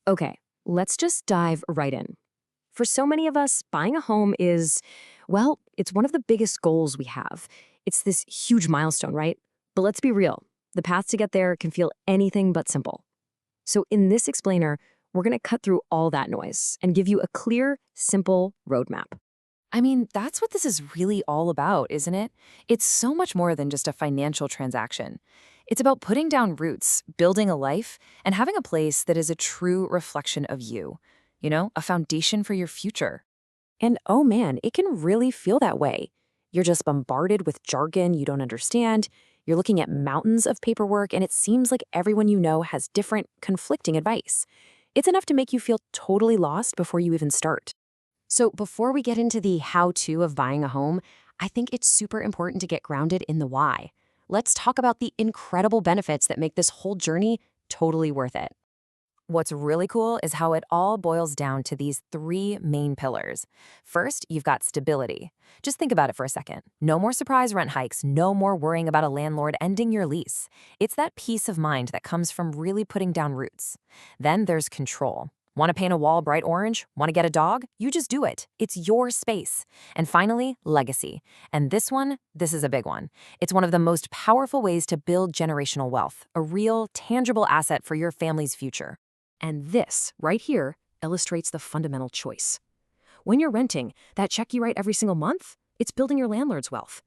Okay, let's just dive right in. For so many of us, buying a home is, well, it's one of the biggest goals we have. It's this huge milestone, right? But let's be real. The path to get there can feel anything but simple. So in this explainer, we're going to cut through all that noise and give you a clear, simple roadmap. I mean, that's what this is really all about, isn't it? It's so much more than just a financial transaction. It's about putting down roots, building a life, and having a place that is a true reflection of you. A foundation for your future. And oh man, it can really feel that way. You're just bombarded with jargon you don't understand. You're looking at mountains of paperwork, and it seems like everyone you know has different, conflicting advice. It's enough to make you feel totally lost before you even start. So, before we get into the how to of buying a home, I think it's super important to get grounded in the why. Let's talk about the incredible benefits that make this whole journey totally worth it. What's really cool is how it all boils down to these three main pillars. First, you've got stability. Just think about it for a second. No more surprise rent hikes, no more worrying about a landlord ending your lease. It's that peace of mind that comes from really putting down roots. Then there's control. Want to paint a wall bright orange? Want to get a dog? You just do it. It's your space. And finally, legacy. And this is a big one. It's one of the most powerful ways to build generational wealth, a real, tangible asset for your family's future. And this, right here, illustrates the fundamental choice. When you're renting, that check you write every single month, it's building your landlord's wealth.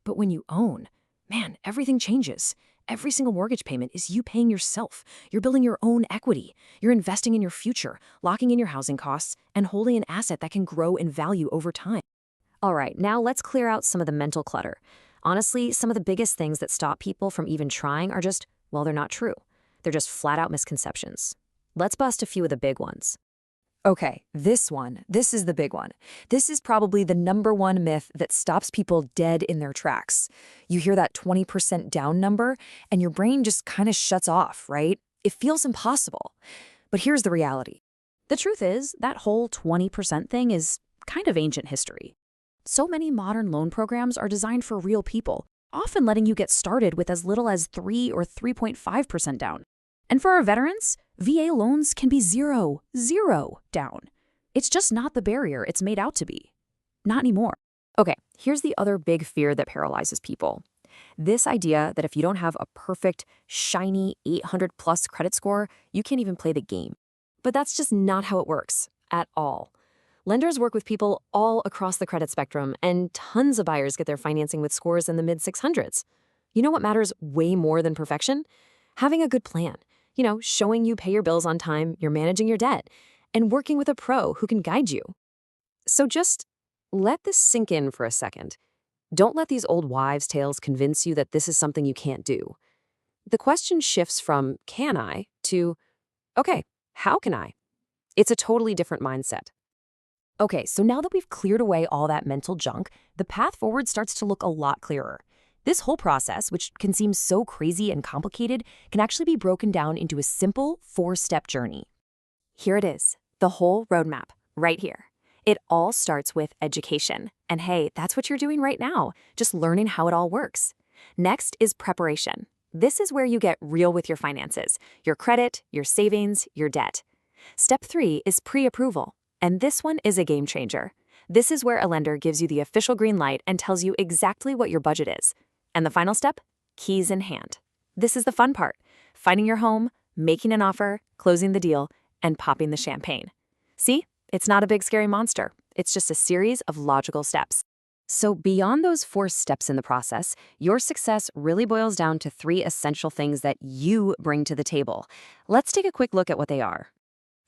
But when you own, man, everything changes. Every single mortgage payment is you paying yourself. You're building your own equity. You're investing in your future, locking in your housing costs, and holding an asset that can grow in value over time. All right, now let's clear out some of the mental clutter. Honestly, some of the biggest things that stop people from even trying are just, well, they're not true. They're just flat out misconceptions. Let's bust a few of the big ones. Okay, this is the big one. This is probably the number one myth that stops people dead in their tracks. You hear that 20% down number, and your brain just kind of shuts off, right? It feels impossible. But here's the reality. The truth is, that whole 20% thing is kind of ancient history. So many modern loan programs are designed for real people, often letting you get started with as little as 3 or 3.5% down. And for our veterans, VA loans can be zero down. It's just not the barrier it's made out to be. Not anymore. Okay, here's the other big fear that paralyzes people. This idea that if you don't have a perfect, shiny 800 plus credit score, you can't even play the game. But that's just not how it works at all. Lenders work with people all across the credit spectrum, and tons of buyers get their financing with scores in the mid 600s. You know what matters way more than perfection? Having a good plan. Showing you pay your bills on time, you're managing your debt, and working with a pro who can guide you. So just let this sink in for a second. Don't let these old wives' tales convince you that this is something you can't do. The question shifts from can I to, okay, how can I? It's a totally different mindset. Okay, so now that we've cleared away all that mental junk, the path forward starts to look a lot clearer. This whole process, which can seem so crazy and complicated, can actually be broken down into a simple 4-step journey. Here it is, the whole roadmap, right here. It all starts with education. And hey, that's what you're doing right now, just learning how it all works. Next is preparation. This is where you get real with your finances, your credit, your savings, your debt. Step 3 is pre-approval. And this one is a game changer. This is where a lender gives you the official green light and tells you exactly what your budget is. And the final step? Keys in hand. This is the fun part. Finding your home, making an offer, closing the deal, and popping the champagne. See? It's not a big scary monster. It's just a series of logical steps. So beyond those 4 steps in the process, your success really boils down to 3 essential things that you bring to the table. Let's take a quick look at what they are.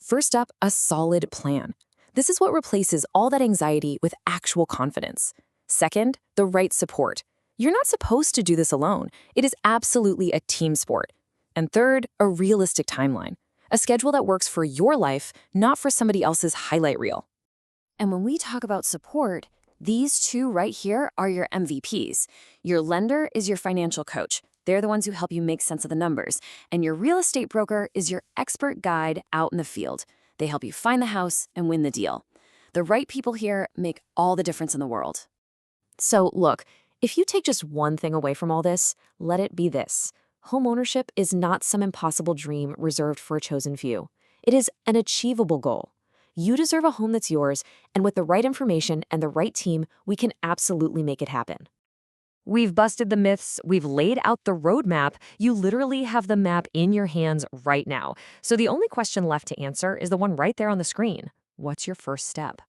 First up, a solid plan. This is what replaces all that anxiety with actual confidence. Second, the right support. You're not supposed to do this alone. It is absolutely a team sport. And third, a realistic timeline. A schedule that works for your life, not for somebody else's highlight reel. And when we talk about support, these 2 right here are your MVPs. Your lender is your financial coach. They're the ones who help you make sense of the numbers. And your real estate broker is your expert guide out in the field. They help you find the house and win the deal. The right people here make all the difference in the world. So look, if you take just one thing away from all this, let it be this. Homeownership is not some impossible dream reserved for a chosen few. It is an achievable goal. You deserve a home that's yours, and with the right information and the right team, we can absolutely make it happen. We've busted the myths, we've laid out the roadmap. You literally have the map in your hands right now. So the only question left to answer is the one right there on the screen. What's your first step?